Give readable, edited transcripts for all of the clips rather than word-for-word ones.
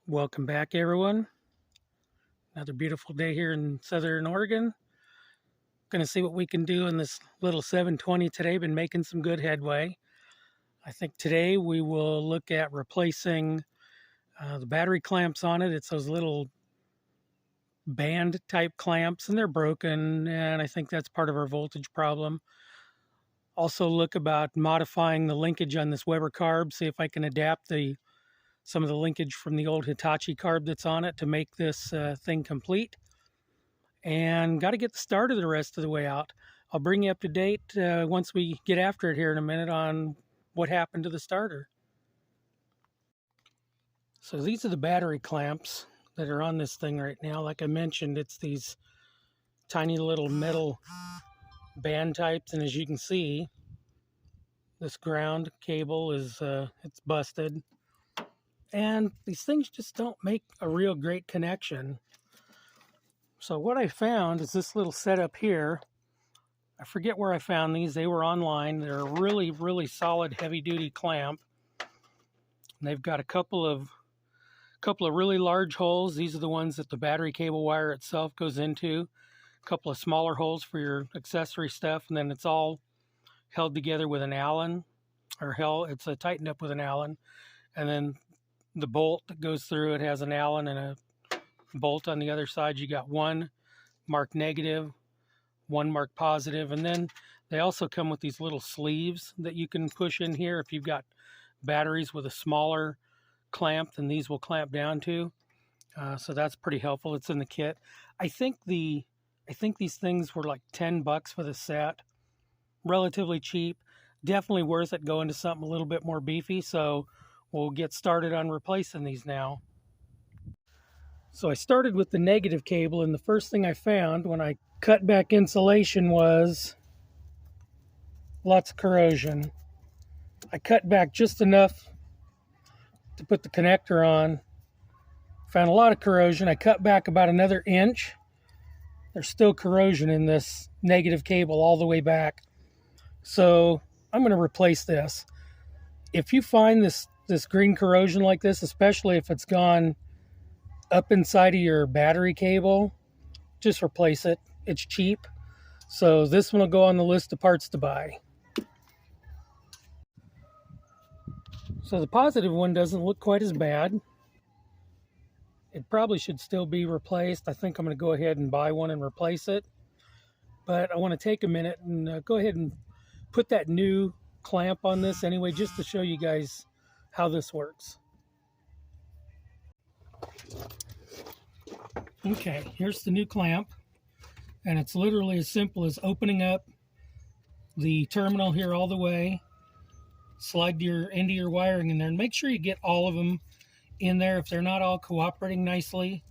Welcome back, everyone. Another beautiful day here in Southern Oregon. Going to see what we can do in this little 720 today. Been making some good headway. I think today we will look at replacing the battery clamps on it. It's those little band type clamps, and they're broken, and I think that's part of our voltage problem. Also look about modifying the linkage on this Weber carb, see if I can adapt some of the linkage from the old Hitachi carb that's on it to make this thing complete. And got to get the starter the rest of the way out. I'll bring you up to date once we get after it here in a minute on what happened to the starter. So these are the battery clamps that are on this thing right now. Like I mentioned, it's these tiny little metal band types, and as you can see, this ground cable is it's busted, and these things just don't make a real great connection. So what I found is this little setup here. I forget where I found these. They were online. They're a really, really solid heavy-duty clamp. And they've got a couple of really large holes. These are the ones that the battery cable wire itself goes into. A couple of smaller holes for your accessory stuff, and then it's all held together with an Allen, it's tightened up with an Allen. And then the bolt that goes through it has an Allen and a bolt on the other side. You got one marked negative, one marked positive, and then they also come with these little sleeves that you can push in here if you've got batteries with a smaller clamp than these will clamp down to. So that's pretty helpful. It's in the kit. I think these things were like $10 for the set. Relatively cheap. Definitely worth it going to something a little bit more beefy. So we'll get started on replacing these now. So I started with the negative cable, and the first thing I found when I cut back insulation was lots of corrosion. I cut back just enough to put the connector on. Found a lot of corrosion. I cut back about another inch. There's still corrosion in this negative cable all the way back. So I'm going to replace this. If you find this green corrosion like this, especially if it's gone up inside of your battery cable, just replace it. It's cheap. So this one will go on the list of parts to buy. So the positive one doesn't look quite as bad. It probably should still be replaced. I think I'm going to go ahead and buy one and replace it. But I want to take a minute and go ahead and put that new clamp on this anyway, just to show you guys how this works. Okay, here's the new clamp, and it's literally as simple as opening up the terminal here all the way, slide into your wiring in there, and make sure you get all of them in there. If they're not all cooperating nicely,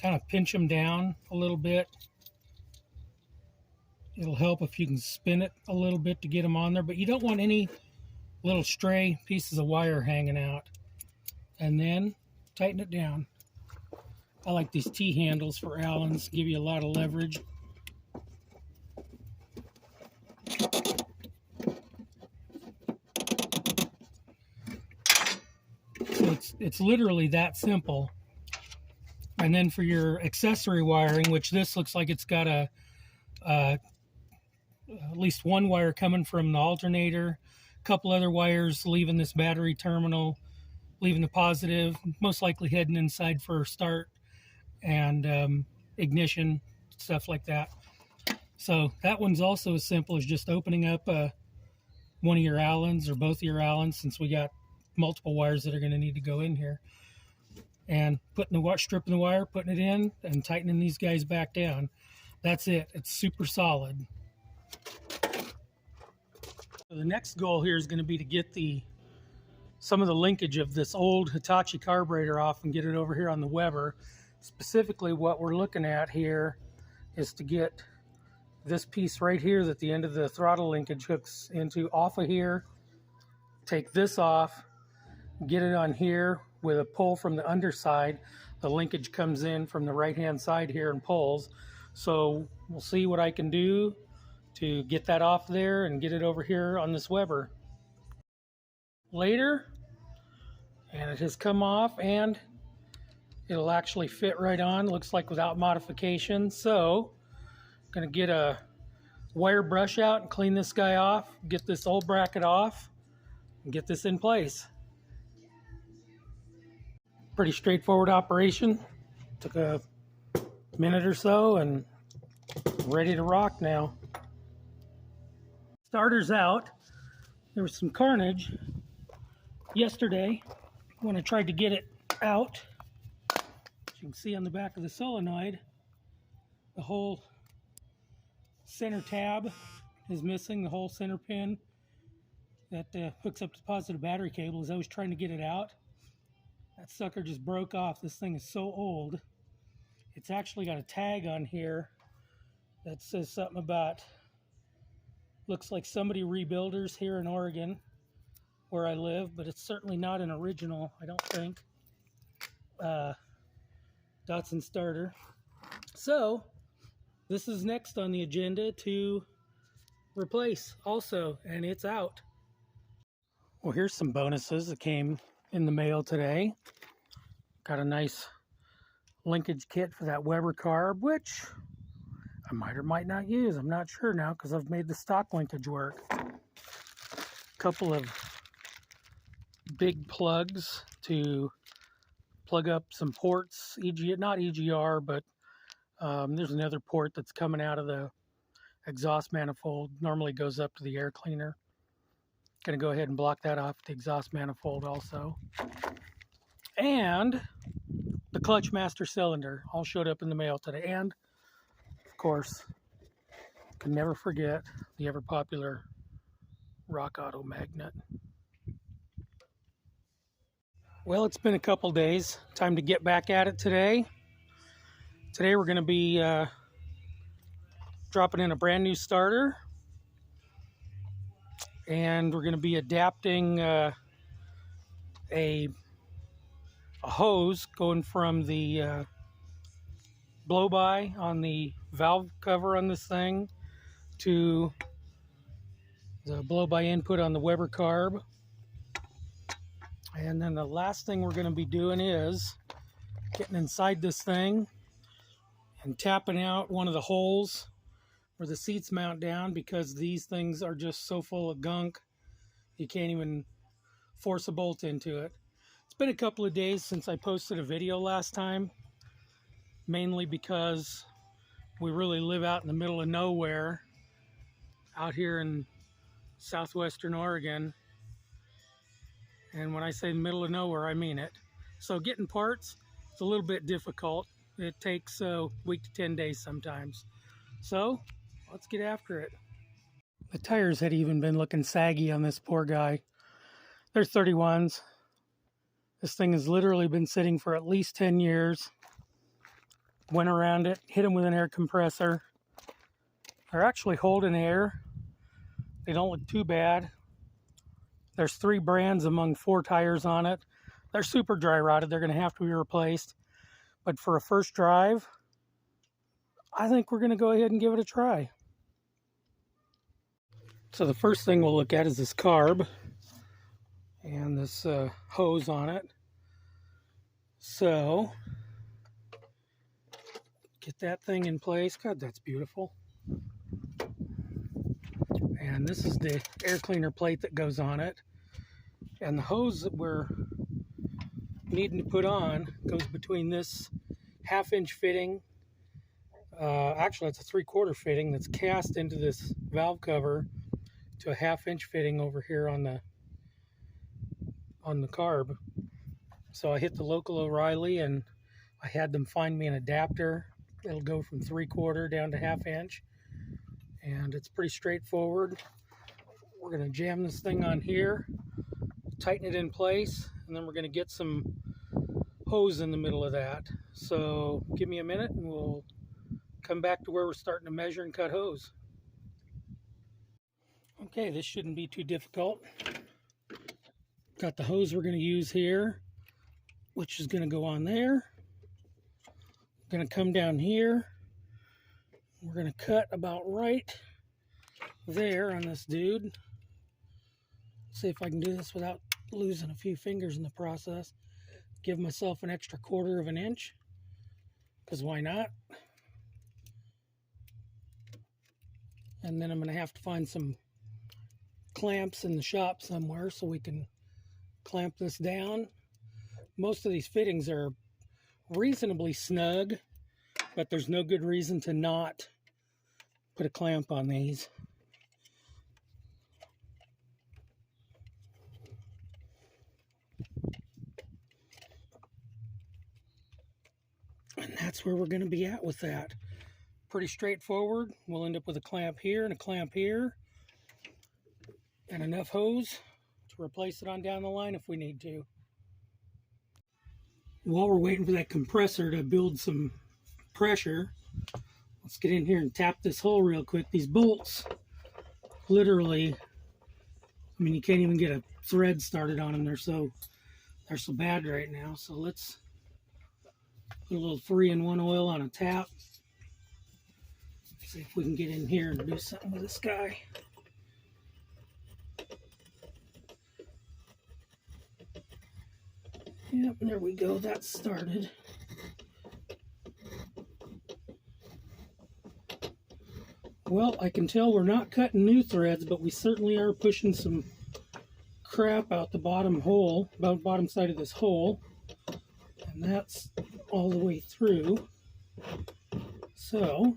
kind of pinch them down a little bit. It'll help if you can spin it a little bit to get them on there, but you don't want any little stray pieces of wire hanging out. And then tighten it down. I like these T-handles for Allens, give you a lot of leverage. So it's literally that simple. And then for your accessory wiring, which this looks like it's got at least one wire coming from the alternator, a couple other wires leaving this battery terminal, leaving the positive, most likely heading inside for start and ignition, stuff like that. So that one's also as simple as just opening up one of your Allens or both of your Allens, since we got multiple wires that are going to need to go in here, and stripping the wire, putting it in, and tightening these guys back down. That's it. It's super solid. So the next goal here is going to be to get some of the linkage of this old Hitachi carburetor off and get it over here on the Weber. Specifically, what we're looking at here is to get this piece right here that the end of the throttle linkage hooks into off of here, take this off, get it on here with a pull from the underside. The linkage comes in from the right-hand side here and pulls. So we'll see what I can do to get that off there and get it over here on this Weber. Later, and it has come off, and it'll actually fit right on, looks like without modification. So I'm gonna get a wire brush out and clean this guy off, get this old bracket off, and get this in place. Pretty straightforward operation. Took a minute or so and ready to rock now. Starter's out. There was some carnage yesterday when I tried to get it out. As you can see on the back of the solenoid, the whole center tab is missing, the whole center pin that hooks up to the positive battery cable. As I was trying to get it out, that sucker just broke off. This thing is so old. It's actually got a tag on here that says something about, looks like somebody rebuilders here in Oregon where I live, but it's certainly not an original, I don't think, Datsun starter. So this is next on the agenda to replace also, and it's out. Well, here's some bonuses that came in the mail today. Got a nice linkage kit for that Weber carb, which I might or might not use. I'm not sure now because I've made the stock linkage work. A couple of big plugs to plug up some ports, not EGR, but there's another port that's coming out of the exhaust manifold. Normally goes up to the air cleaner. Gonna go ahead and block that off the exhaust manifold also. And the clutch master cylinder all showed up in the mail today. And of course, can never forget the ever popular Rock Auto magnet. Well, it's been a couple days. Time to get back at it today. Today we're going to be dropping in a brand new starter. And we're going to be adapting a hose going from the blow-by on the valve cover on this thing to the blow-by input on the Weber carb. And then the last thing we're going to be doing is getting inside this thing and tapping out one of the holes where the seats mount down, because these things are just so full of gunk you can't even force a bolt into it. It's been a couple of days since I posted a video last time, mainly because we really live out in the middle of nowhere out here in southwestern Oregon. And when I say middle of nowhere, I mean it. So getting parts, it's a little bit difficult. It takes a week to 10 days sometimes. So let's get after it. The tires had even been looking saggy on this poor guy. They're 31s. This thing has literally been sitting for at least 10 years. Went around it, hit them with an air compressor. They're actually holding air. They don't look too bad. There's 3 brands among 4 tires on it. They're super dry rotted. They're going to have to be replaced. But for a first drive, I think we're going to go ahead and give it a try. So the first thing we'll look at is this carb and this hose on it. So get that thing in place. God, that's beautiful. And this is the air cleaner plate that goes on it. And the hose that we're needing to put on goes between this 1/2-inch fitting. Actually, it's a 3/4 fitting that's cast into this valve cover to a 1/2-inch fitting over here on the carb. So I hit the local O'Reilly and I had them find me an adapter. It'll go from 3/4 down to 1/2-inch. And it's pretty straightforward. We're going to jam this thing on here, tighten it in place, and then we're going to get some hose in the middle of that. So give me a minute and we'll come back to where we're starting to measure and cut hose. Okay, this shouldn't be too difficult. Got the hose we're going to use here, which is going to go on there. Going to come down here. We're going to cut about right there on this dude. See if I can do this without losing a few fingers in the process. give myself an extra 1/4 of an inch, because why not? And then I'm going to have to find some clamps in the shop somewhere so we can clamp this down. Most of these fittings are reasonably snug, but there's no good reason to not put a clamp on these. And that's where we're going to be at with that. Pretty straightforward. We'll end up with a clamp here and a clamp here, and enough hose to replace it on down the line if we need to. While we're waiting for that compressor to build some pressure, let's get in here and tap this hole real quick. These bolts, literally, I mean, you can't even get a thread started on them. They're so bad right now. So let's put a little 3-in-1 oil on a tap. See if we can get in here and do something with this guy. Yep, there we go. That started. Well, I can tell we're not cutting new threads, but we certainly are pushing some crap out the bottom hole, about bottom side of this hole, and that's all the way through. So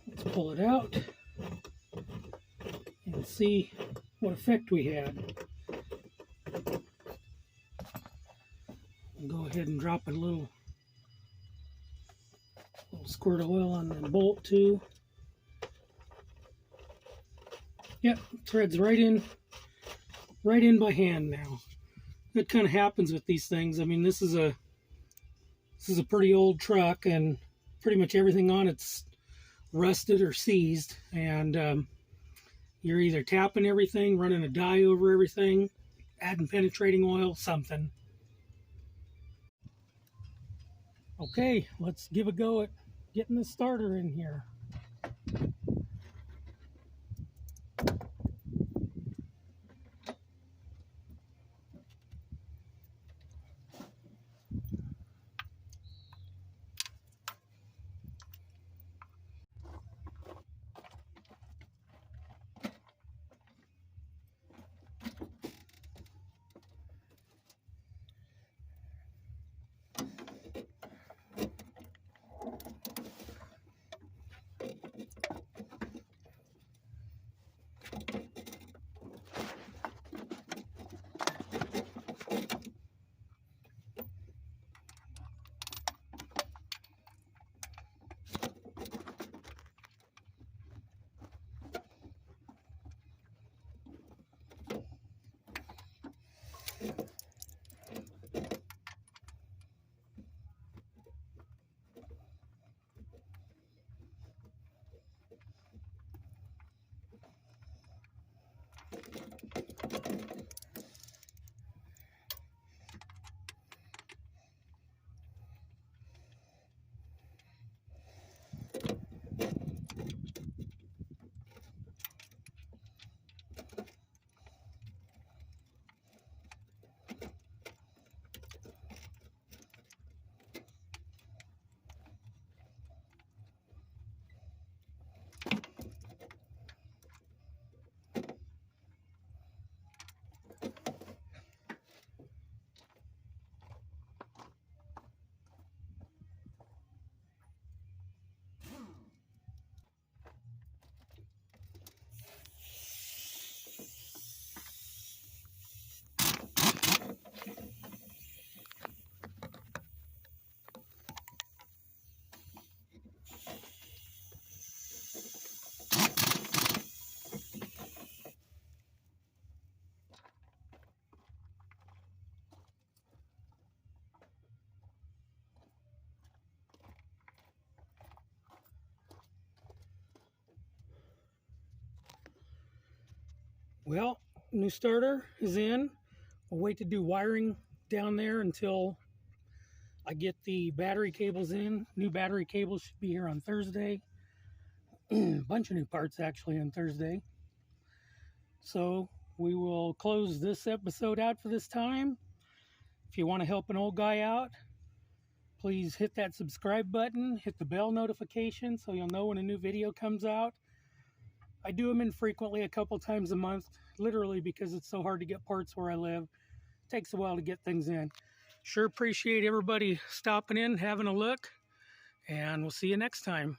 let's pull it out and see what effect we had. I'll go ahead and drop a little squirt of oil on the bolt too. Yep, threads right in by hand now. That kind of happens with these things. I mean, this is a pretty old truck, and pretty much everything on it's rusted or seized, and you're either tapping everything, running a dye over everything, adding penetrating oil, something. Okay, let's give a go at getting the starter in here. Well, new starter is in. We'll wait to do wiring down there until I get the battery cables in. New battery cables should be here on Thursday. A bunch of new parts actually on Thursday. So we will close this episode out for this time. If you want to help an old guy out, please hit that subscribe button, hit the bell notification so you'll know when a new video comes out. I do them infrequently, a couple times a month, literally because it's so hard to get parts where I live. It takes a while to get things in. Sure appreciate everybody stopping in, having a look, and we'll see you next time.